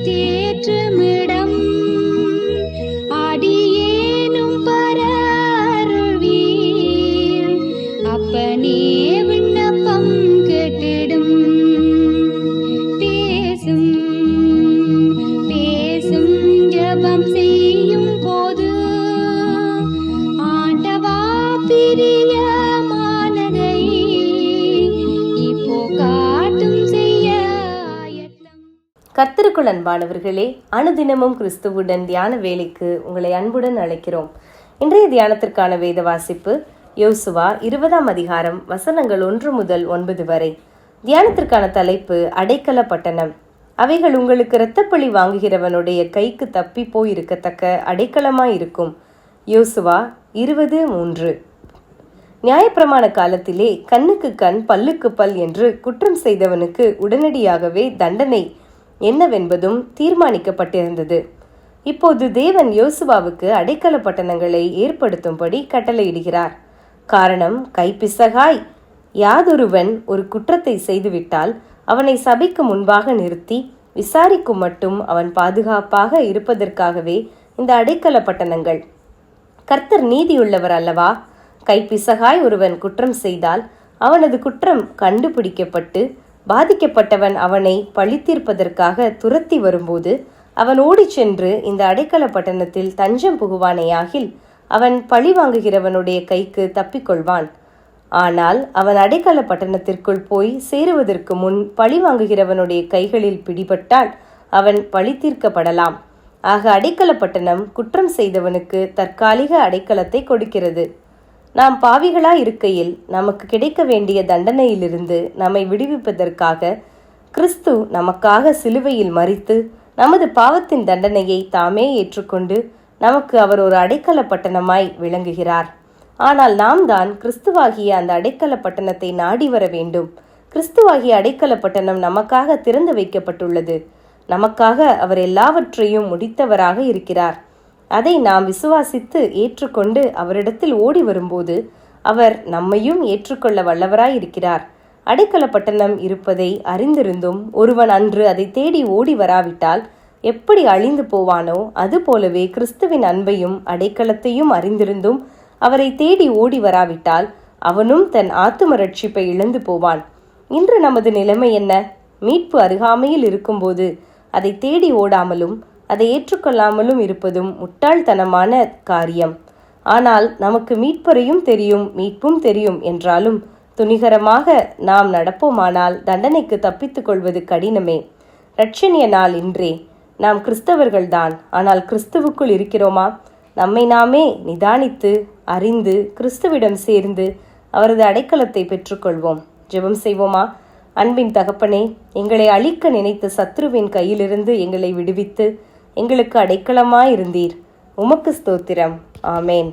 தேற்றுமிடம் அடியேனும் பரருள்வீர். அப்பனே விண்ணப்பம் கேட்டிடும். பேசும் பேசும் ஜெபம் செய்யும் போது ஆண்டவா பிரியமானதை இப்போ காட்டும் செய்ய ஆயத்தம். கர்த்தருக்குள் அன்பானவர்களே, அனுதினமும் கிறிஸ்துவுடன் தியான வேலைக்கு உங்களை அன்புடன் அழைக்கிறோம். இன்றைய தியானத்திற்கான வேத வாசிப்பு யோசுவா 20ஆம் அதிகாரம் வசனங்கள் 1 முதல் 9 வரை. தியானத்திற்கான தலைப்பு அடைக்கல பட்டணம். அவைகள் உங்களுக்கு இரத்தப்பழி வாங்குகிறவனுடைய கைக்கு தப்பி போயிருக்கத்தக்க அடைக்கலமாயிருக்கும். யோசுவா 20:3. நியாயப்பிரமாண காலத்திலே கண்ணுக்கு கண் பல்லுக்கு பல் என்று குற்றம் செய்தவனுக்கு உடனடியாகவே தண்டனை என்னவென்பதும் தீர்மானிக்கப்பட்டிருந்தது. இப்போது தேவன் யோசுவாவுக்கு அடைக்கல பட்டணங்களை ஏற்படுத்தும்படி கட்டளையிடுகிறார். காரணம், கைப்பிசகாய் யாதொருவன் ஒரு குற்றத்தை செய்துவிட்டால் அவனை சபைக்கு முன்பாக நிறுத்தி விசாரிக்கும் மட்டும் அவன் பாதுகாப்பாக இருப்பதற்காகவே இந்த அடைக்கல பட்டணங்கள். கர்த்தர் நீதியுள்ளவர் அல்லவா? கைப்பிசகாய் ஒருவன் குற்றம் செய்தால் அவனது குற்றம் கண்டுபிடிக்கப்பட்டு பாதிக்கப்பட்டவன் அவனை பழித்தீர்ப்பதற்காக துரத்தி வரும்போது அவன் ஓடிச் சென்று இந்த அடைக்கல பட்டணத்தில் தஞ்சம் புகுவானேயாகில் அவன் பழி வாங்குகிறவனுடைய கைக்கு தப்பிக்கொள்வான். ஆனால் அவன் அடைக்கல பட்டணத்திற்குள் போய் சேருவதற்கு முன் பழி வாங்குகிறவனுடைய கைகளில் பிடிபட்டால் அவன் பழி தீர்க்கப்படலாம். ஆக அடைக்கல பட்டணம் குற்றம் செய்தவனுக்கு தற்காலிக அடைக்கலத்தை கொடுக்கிறது. நாம் பாவிகளாய் இருக்கையில் நமக்கு கிடைக்க வேண்டிய தண்டனையிலிருந்து நம்மை விடுவிப்பதற்காக கிறிஸ்து நமக்காக சிலுவையில் மரித்து நமது பாவத்தின் தண்டனையை தாமே ஏற்றுக்கொண்டு நமக்கு அவர் ஒரு அடைக்கல பட்டணமாய் விளங்குகிறார். ஆனால் நாம் தான் கிறிஸ்துவாகிய அந்த அடைக்கல பட்டணத்தை நாடி வர வேண்டும். கிறிஸ்துவாகிய அடைக்கல பட்டணம் நமக்காக திறந்து வைக்கப்பட்டுள்ளது. நமக்காக அவர் எல்லாவற்றையும் முடித்தவராக இருக்கிறார். அதை நாம் விசுவாசித்து ஏற்றுக்கொண்டு அவரிடத்தில் ஓடி வரும்போது அவர் நம்மையும் ஏற்றுக்கொள்ள வல்லவராய் இருக்கிறார். அடைக்கல பட்டணம் இருப்பதை அறிந்திருந்தும் ஒருவன் அன்று அதை தேடி ஓடி வராவிட்டால் எப்படி அழிந்து போவானோ அதுபோலவே கிறிஸ்துவின் அன்பையும் அடைக்கலத்தையும் அறிந்திருந்தும் அவரை தேடி ஓடி வராவிட்டால் அவனும் தன் ஆத்தும ரட்சிப்பை இழந்து போவான். இன்று நமது நிலைமை என்ன? மீட்பு அருகாமையில் இருக்கும்போது அதை தேடி ஓடாமலும் அதை ஏற்றுக்கொள்ளாமலும் இருப்பதும் முட்டாள்தனமான காரியம். ஆனால் நமக்கு மீட்பரையும் தெரியும், மீட்பும் தெரியும் என்றாலும் துணிகரமாக நாம் நடப்போமானால் தண்டனைக்கு தப்பித்துக் கொள்வது கடினமே. இரட்சணிய நாள் இன்றே. நாம் கிறிஸ்தவர்கள்தான், ஆனால் கிறிஸ்துவுக்குள் இருக்கிறோமா? நம்மை நாமே நிதானித்து அறிந்து கிறிஸ்துவிடம் சேர்ந்து அவரது அடைக்கலத்தை பெற்றுக்கொள்வோம். ஜெபம் செய்வோமா? அன்பின் தகப்பனே, எங்களை அழிக்க நினைத்த சத்ருவின் கையிலிருந்து எங்களை விடுவித்து எங்களுக்கு அடைக்கலமாயிருந்தீர். உமக்கு ஸ்தோத்திரம். ஆமேன்.